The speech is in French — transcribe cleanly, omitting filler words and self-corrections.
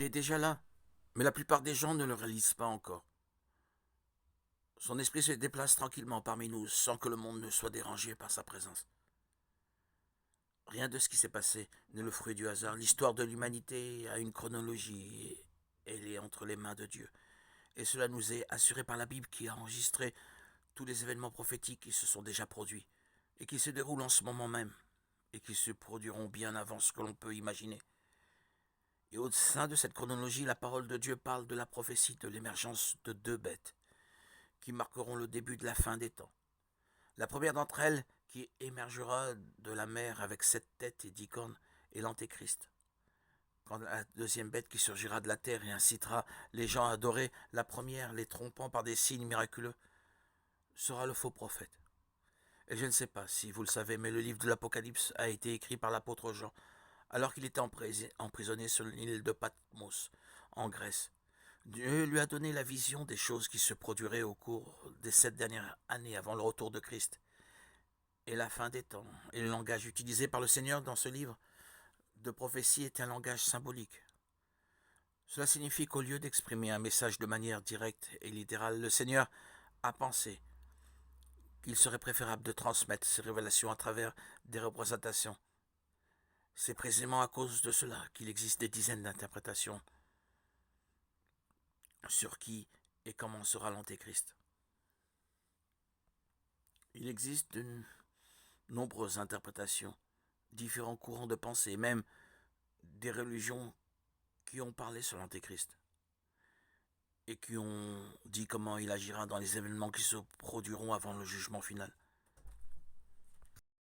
est déjà là, mais la plupart des gens ne le réalisent pas encore. Son esprit se déplace tranquillement parmi nous sans que le monde ne soit dérangé par sa présence. Rien de ce qui s'est passé n'est le fruit du hasard. L'histoire de l'humanité a une chronologie et elle est entre les mains de Dieu. Et cela nous est assuré par la Bible qui a enregistré tous les événements prophétiques qui se sont déjà produits et qui se déroulent en ce moment même et qui se produiront bien avant ce que l'on peut imaginer. Et au sein de cette chronologie, la parole de Dieu parle de la prophétie de l'émergence de deux bêtes qui marqueront le début de la fin des temps. La première d'entre elles, qui émergera de la mer avec 7 têtes et 10 cornes, est l'Antéchrist. Quand la deuxième bête qui surgira de la terre et incitera les gens à adorer la première, les trompant par des signes miraculeux, sera le faux prophète. Et je ne sais pas si vous le savez, mais le livre de l'Apocalypse a été écrit par l'apôtre Jean, alors qu'il était emprisonné sur l'île de Patmos, en Grèce. Dieu lui a donné la vision des choses qui se produiraient au cours des 7 dernières années avant le retour de Christ et la fin des temps. Et le langage utilisé par le Seigneur dans ce livre de prophétie est un langage symbolique. Cela signifie qu'au lieu d'exprimer un message de manière directe et littérale, le Seigneur a pensé qu'il serait préférable de transmettre ces révélations à travers des représentations. C'est précisément à cause de cela qu'il existe des dizaines d'interprétations sur qui et comment sera l'Antéchrist. Il existe de nombreuses interprétations, différents courants de pensée, même des religions qui ont parlé sur l'Antéchrist et qui ont dit comment il agira dans les événements qui se produiront avant le jugement final.